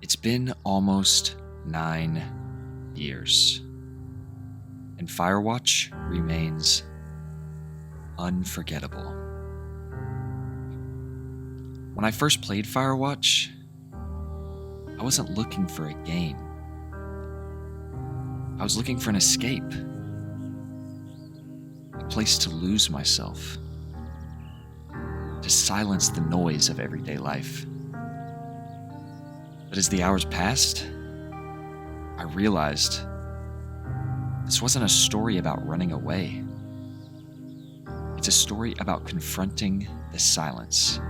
It's been almost 9 years, and Firewatch remains unforgettable. When I first played Firewatch, I wasn't looking for a game. I was looking for an escape, a place to lose myself, to silence the noise of everyday life. But as the hours passed, I realized this wasn't a story about running away. It's a story about confronting the silence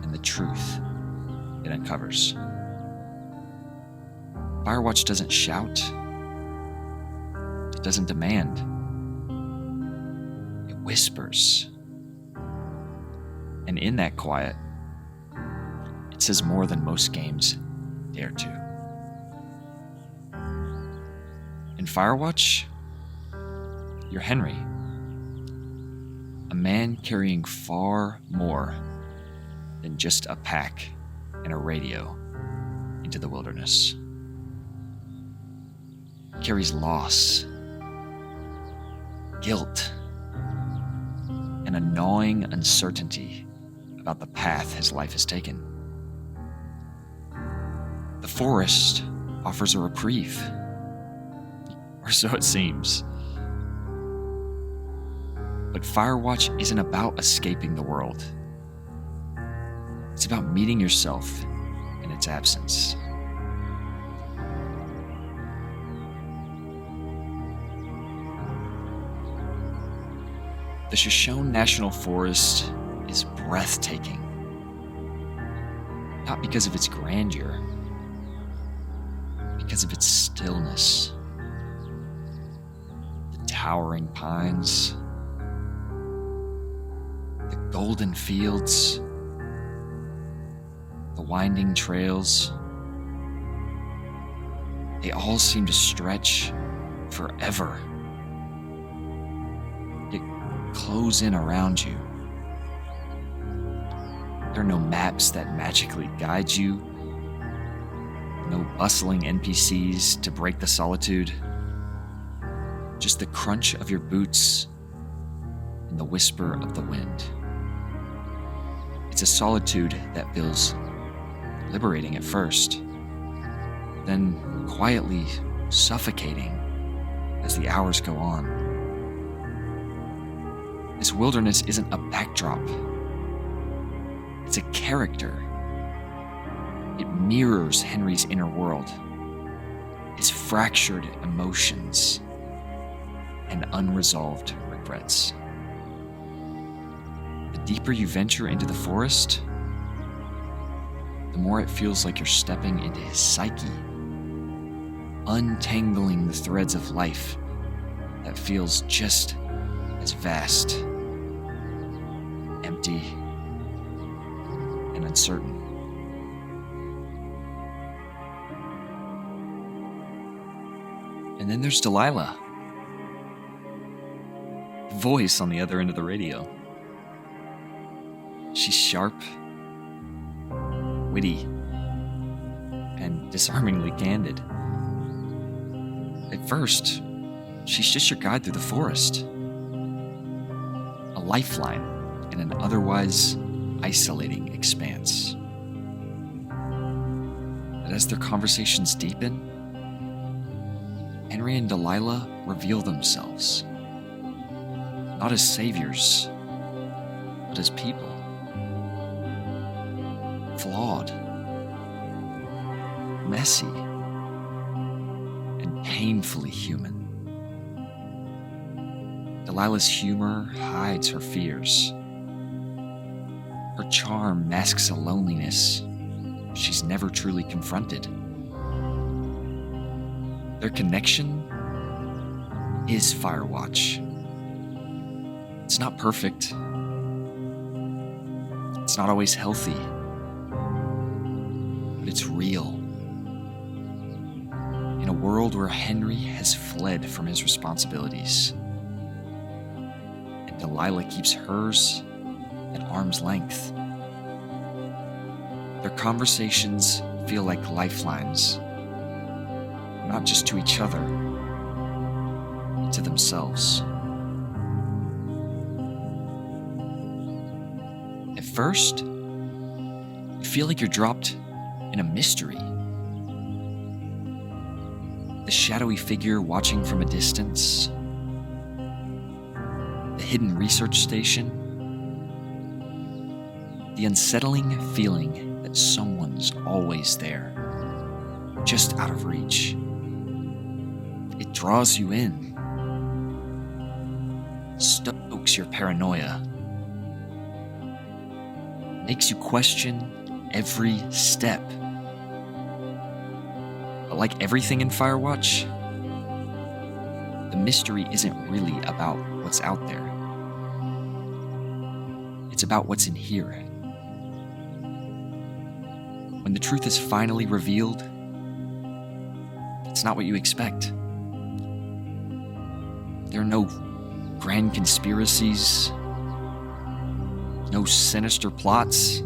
and the truth it uncovers. Firewatch doesn't shout. It doesn't demand. It whispers. And in that quiet, it says more than most games dare to. In Firewatch, you're Henry, a man carrying far more than just a pack and a radio into the wilderness. He carries loss, guilt, and a gnawing uncertainty about the path his life has taken. The forest offers a reprieve, or so it seems. But Firewatch isn't about escaping the world. It's about meeting yourself in its absence. The Shoshone National Forest is breathtaking, not because of its grandeur, because of its stillness. The towering pines, the golden fields, the winding trails, they all seem to stretch forever. They close in around you. There are no maps that magically guide you, no bustling NPCs to break the solitude, just the crunch of your boots and the whisper of the wind. It's a solitude that feels liberating at first, then quietly suffocating as the hours go on. This wilderness isn't a backdrop. It's a character. It mirrors Henry's inner world, his fractured emotions, and unresolved regrets. The deeper you venture into the forest, the more it feels like you're stepping into his psyche, untangling the threads of life that feels just as vast, empty, and uncertain. And then there's Delilah, the voice on the other end of the radio. She's sharp, witty, and disarmingly candid. At first, she's just your guide through the forest, a lifeline in an otherwise isolating expanse. But as their conversations deepen, Henry and Delilah reveal themselves, not as saviors, but as people. Flawed, messy, and painfully human. Delilah's humor hides her fears. Her charm masks a loneliness she's never truly confronted. Their connection is Firewatch. It's not perfect. It's not always healthy. But it's real. In a world where Henry has fled from his responsibilities, and Delilah keeps hers at arm's length, their conversations feel like lifelines, not just to each other, but to themselves. At first, you feel like you're dropped in a mystery. The shadowy figure watching from a distance, the hidden research station, the unsettling feeling that someone's always there, just out of reach. It draws you in, stokes your paranoia, makes you question every step. But like everything in Firewatch, the mystery isn't really about what's out there. It's about what's in here. When the truth is finally revealed, it's not what you expect. There are no grand conspiracies, no sinister plots,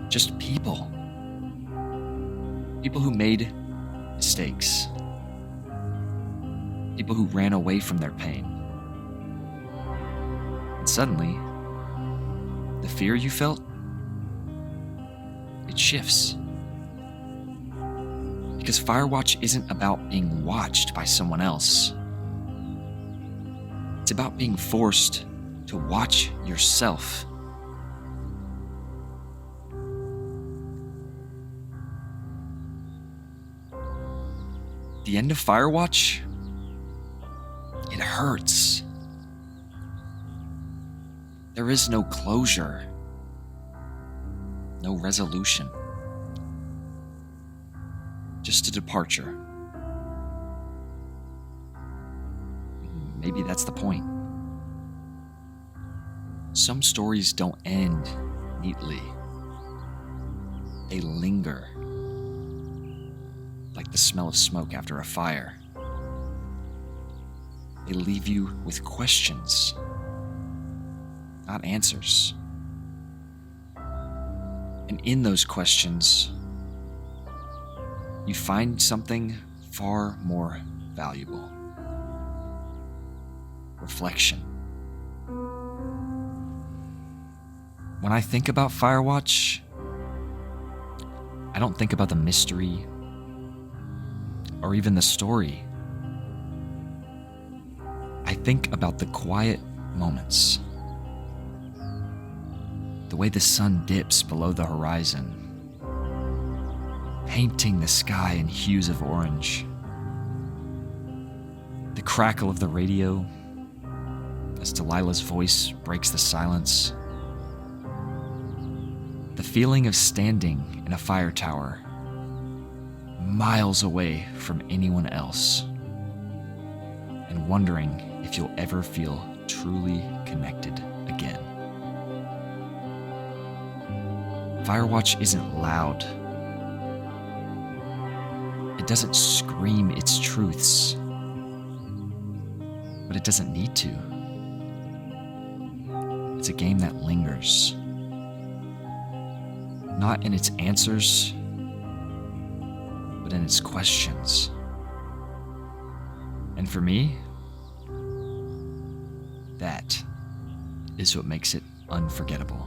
just people. People who made mistakes. People who ran away from their pain. And suddenly, the fear you felt, it shifts. Because Firewatch isn't about being watched by someone else. It's about being forced to watch yourself. The end of Firewatch, it hurts. There is no closure, no resolution, just a departure. Maybe that's the point. Some stories don't end neatly. They linger, like the smell of smoke after a fire. They leave you with questions, not answers. And in those questions, you find something far more valuable. Reflection. When I think about Firewatch, I don't think about the mystery or even the story. I think about the quiet moments. The way the sun dips below the horizon, painting the sky in hues of orange. The crackle of the radio as Delilah's voice breaks the silence. The feeling of standing in a fire tower, miles away from anyone else, and wondering if you'll ever feel truly connected again. Firewatch isn't loud. It doesn't scream its truths, but it doesn't need to. It's a game that lingers. Not in its answers, but in its questions. And for me, that is what makes it unforgettable.